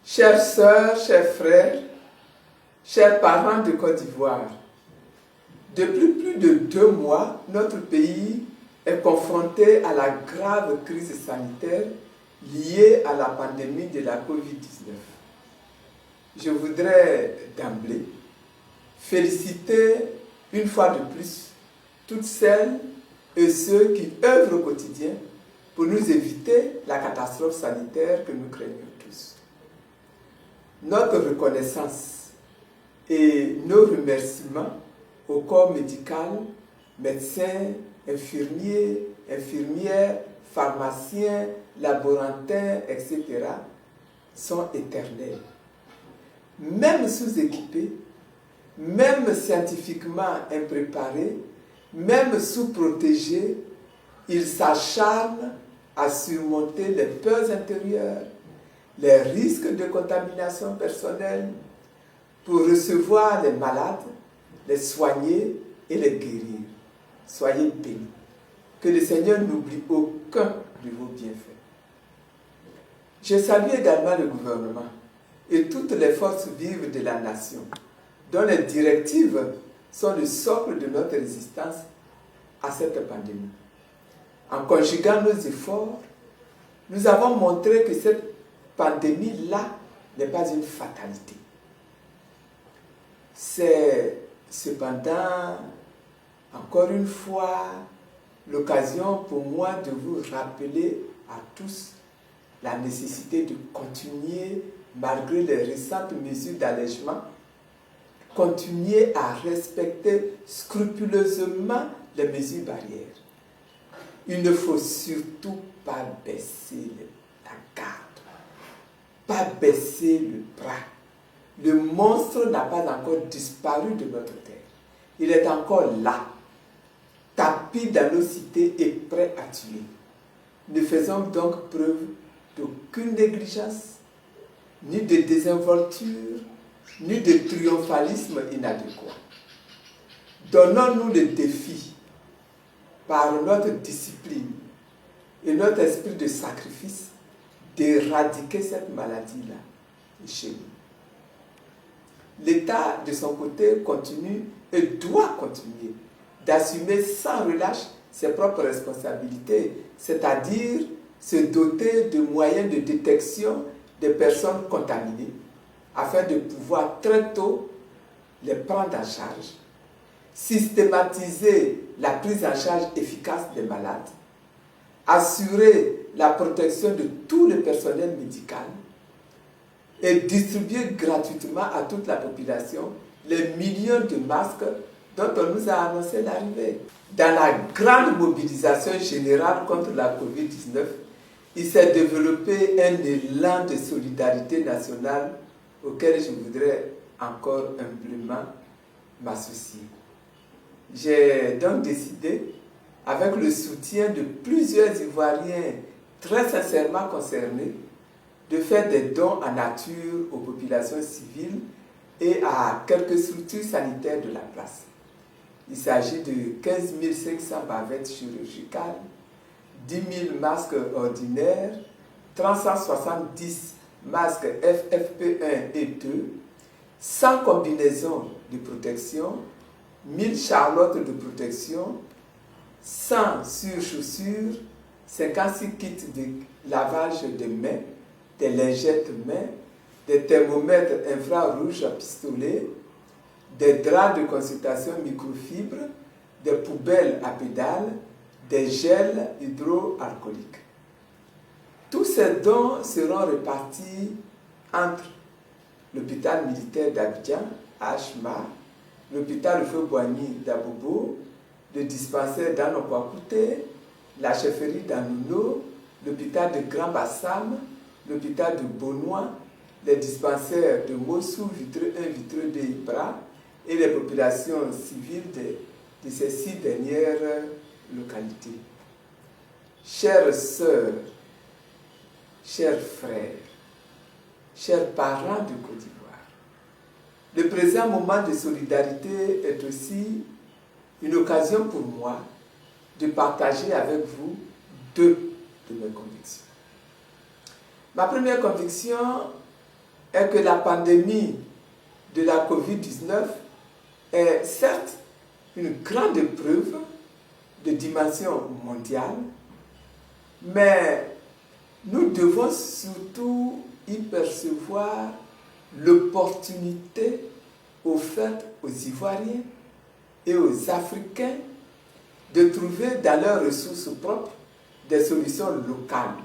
Chères sœurs, chers frères, chers parents de Côte d'Ivoire, depuis plus de 2 mois, notre pays est confronté à la grave crise sanitaire liée à la pandémie de la Covid-19. Je voudrais d'emblée féliciter une fois de plus toutes celles et ceux qui œuvrent au quotidien pour nous éviter la catastrophe sanitaire que nous craignons tous. Notre reconnaissance et nos remerciements au corps médical, médecins, infirmiers, infirmières, pharmaciens, laborantins, etc., sont éternels. Même sous-équipés, même scientifiquement impréparés, même sous-protégés, ils s'acharnent à surmonter les peurs intérieures, les risques de contamination personnelle, pour recevoir les malades, les soigner et les guérir. Soyez bénis. Que le Seigneur n'oublie aucun de vos bienfaits. Je salue également le gouvernement et toutes les forces vives de la nation, dont les directives sont le socle de notre résistance à cette pandémie. En conjuguant nos efforts, nous avons montré que cette pandémie-là n'est pas une fatalité. C'est cependant, encore une fois, l'occasion pour moi de vous rappeler à tous la nécessité de continuer, malgré les récentes mesures d'allègement, continuer à respecter scrupuleusement les mesures barrières. Il ne faut surtout pas baisser la garde, pas baisser le bras. Le monstre n'a pas encore disparu de notre terre. Il est encore là, tapi dans nos cités et prêt à tuer. Ne faisons donc preuve d'aucune négligence, ni de désinvolture, ni de triomphalisme inadéquat. Donnons-nous le défi, par notre discipline et notre esprit de sacrifice, d'éradiquer cette maladie-là chez nous. L'État, de son côté, continue et doit continuer d'assumer sans relâche ses propres responsabilités, c'est-à-dire se doter de moyens de détection des personnes contaminées, afin de pouvoir très tôt les prendre en charge, systématiser la prise en charge efficace des malades, assurer la protection de tout le personnel médical et distribuer gratuitement à toute la population les millions de masques dont on nous a annoncé l'arrivée. Dans la grande mobilisation générale contre la Covid-19, il s'est développé un élan de solidarité nationale auquel je voudrais encore humblement m'associer. J'ai donc décidé, avec le soutien de plusieurs Ivoiriens très sincèrement concernés, de faire des dons en nature aux populations civiles et à quelques structures sanitaires de la place. Il s'agit de 15 500 bavettes chirurgicales, 10 000 masques ordinaires, 370 masques FFP1 et 2, 100 combinaisons de protection, 1000 charlottes de protection, 100 surchaussures, 56 kits de lavage de mains, des lingettes mains, des thermomètres infrarouges à pistolet, des draps de consultation microfibre, des poubelles à pédales, des gels hydroalcooliques. Tous ces dons seront répartis entre l'hôpital militaire d'Abidjan, HMA, l'hôpital Feu-Boigny d'Abobo, le dispensaire d'Anokwakouté, la chefferie d'Anouno, l'hôpital de Grand Bassam, l'hôpital de Bonois, les dispensaires de Mossou, Vitreux 1, Vitreux 2, Ibra, et les populations civiles de ces 6 dernières localités. Chères sœurs, chers frères, chers parents de Côte d'Ivoire, le présent moment de solidarité est aussi une occasion pour moi de partager avec vous 2 de mes convictions. Ma première conviction est que la pandémie de la COVID-19 est certes une grande épreuve de dimension mondiale, mais nous devons surtout y percevoir l'opportunité offerte aux Ivoiriens et aux Africains de trouver dans leurs ressources propres des solutions locales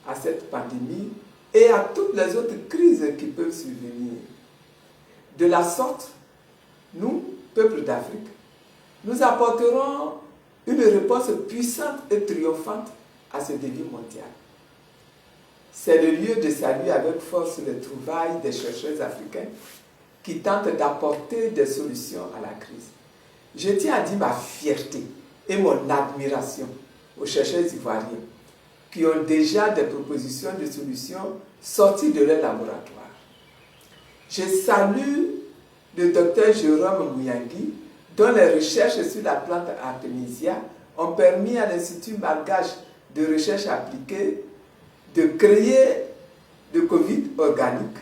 à cette pandémie et à toutes les autres crises qui peuvent survenir. De la sorte, nous, peuple d'Afrique, nous apporterons une réponse puissante et triomphante à ce défi mondial. C'est le lieu de saluer avec force les trouvailles des chercheurs africains qui tentent d'apporter des solutions à la crise. Je tiens à dire ma fierté et mon admiration aux chercheurs ivoiriens qui ont déjà des propositions de solutions sorties de leur laboratoire. Je salue le docteur Jérôme Mouyangui, dont les recherches sur la plante Artemisia ont permis à l'Institut malgache de recherche appliquée de créer le Covid organique,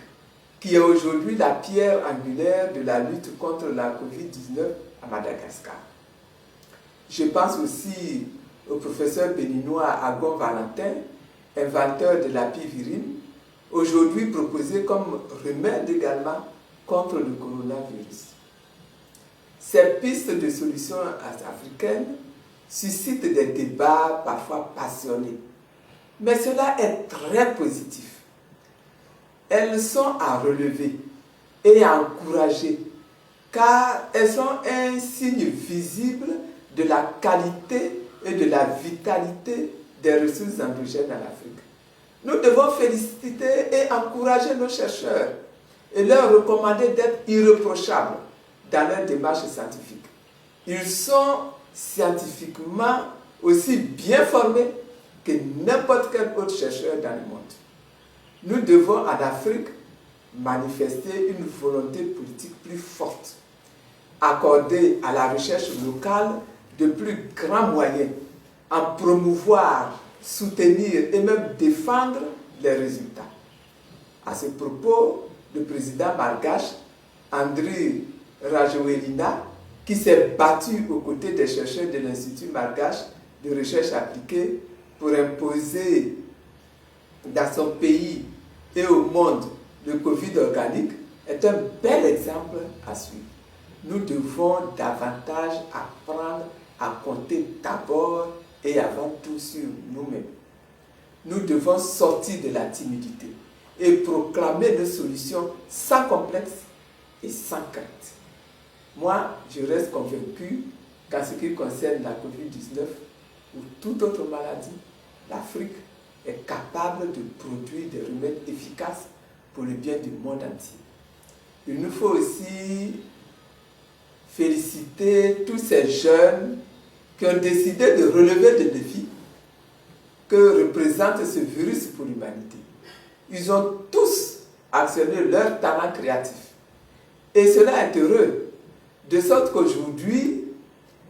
qui est aujourd'hui la pierre angulaire de la lutte contre la Covid-19 à Madagascar. Je pense aussi au professeur béninois Agon Valentin, inventeur de l'apivirine, aujourd'hui proposé comme remède également contre le coronavirus. Ces pistes de solutions africaines suscitent des débats parfois passionnés, mais cela est très positif. Elles sont à relever et à encourager, car elles sont un signe visible de la qualité et de la vitalité des ressources endogènes en Afrique. Nous devons féliciter et encourager nos chercheurs et leur recommander d'être irréprochables dans leur démarche scientifique. Ils sont scientifiquement aussi bien formés que n'importe quel autre chercheur dans le monde. Nous devons en Afrique manifester une volonté politique plus forte, accorder à la recherche locale de plus grands moyens, en promouvoir, soutenir et même défendre les résultats. À ce propos, le président malgache, Andry Rajoelina, qui s'est battu aux côtés des chercheurs de l'Institut malgache de recherche appliquée pour imposer dans son pays et au monde le Covid organique, est un bel exemple à suivre. Nous devons davantage apprendre à compter d'abord et avant tout sur nous-mêmes. Nous devons sortir de la timidité et proclamer nos solutions sans complexe et sans crainte. Moi, je reste convaincu qu'en ce qui concerne la COVID-19 ou toute autre maladie, l'Afrique est capable de produire des remèdes efficaces pour le bien du monde entier. Il nous faut aussi féliciter tous ces jeunes qui ont décidé de relever des défis que représente ce virus pour l'humanité. Ils ont tous actionné leur talent créatif. Et cela est heureux, de sorte qu'aujourd'hui,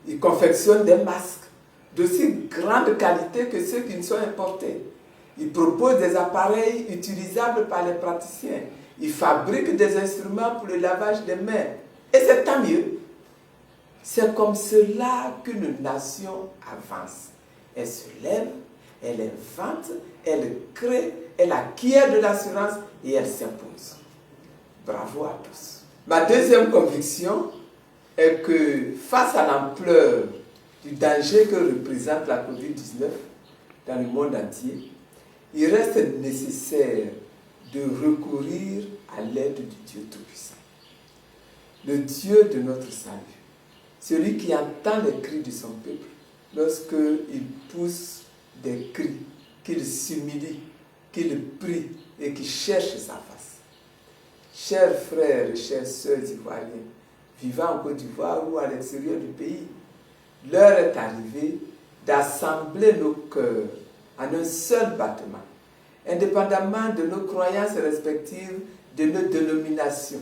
ils confectionnent des masques d'aussi grande qualité que ceux qui ne sont importés. Ils proposent des appareils utilisables par les praticiens. Ils fabriquent des instruments pour le lavage des mains. Et c'est tant mieux. C'est comme cela qu'une nation avance. Elle se lève, elle invente, elle crée, elle acquiert de l'assurance et elle s'impose. Bravo à tous. Ma deuxième conviction est que face à l'ampleur du danger que représente la COVID-19 dans le monde entier, il reste nécessaire de recourir à l'aide du Dieu Tout-Puissant. Le Dieu de notre salut, celui qui entend les cris de son peuple lorsqu'il pousse des cris, qu'il s'humilie, qu'il prie et qu'il cherche sa face. Chers frères et chères sœurs ivoiriens, vivant en Côte d'Ivoire ou à l'extérieur du pays, l'heure est arrivée d'assembler nos cœurs en un seul battement, indépendamment de nos croyances respectives, de nos dénominations,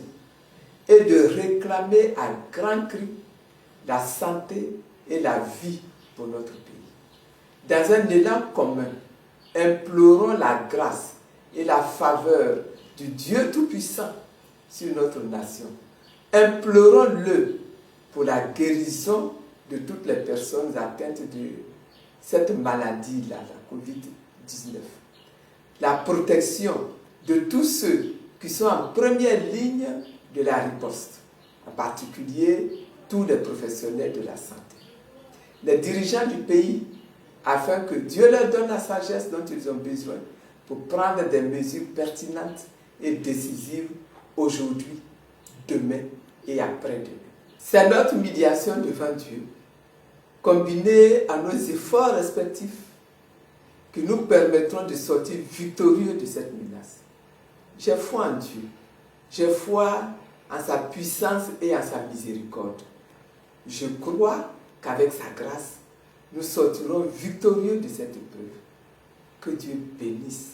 et de réclamer à grands cris la santé et la vie pour notre pays. Dans un élan commun, implorons la grâce et la faveur du Dieu Tout-Puissant sur notre nation. Implorons-le pour la guérison de toutes les personnes atteintes de cette maladie-là, la COVID-19. La protection de tous ceux qui sont en première ligne de la riposte, en particulier tous les professionnels de la santé. Les dirigeants du pays, afin que Dieu leur donne la sagesse dont ils ont besoin pour prendre des mesures pertinentes et décisives aujourd'hui, demain et après-demain. C'est notre médiation devant Dieu, combinée à nos efforts respectifs, qui nous permettront de sortir victorieux de cette menace. J'ai foi en Dieu. J'ai foi en sa puissance et en sa miséricorde. Je crois qu'avec sa grâce, nous sortirons victorieux de cette épreuve. Que Dieu bénisse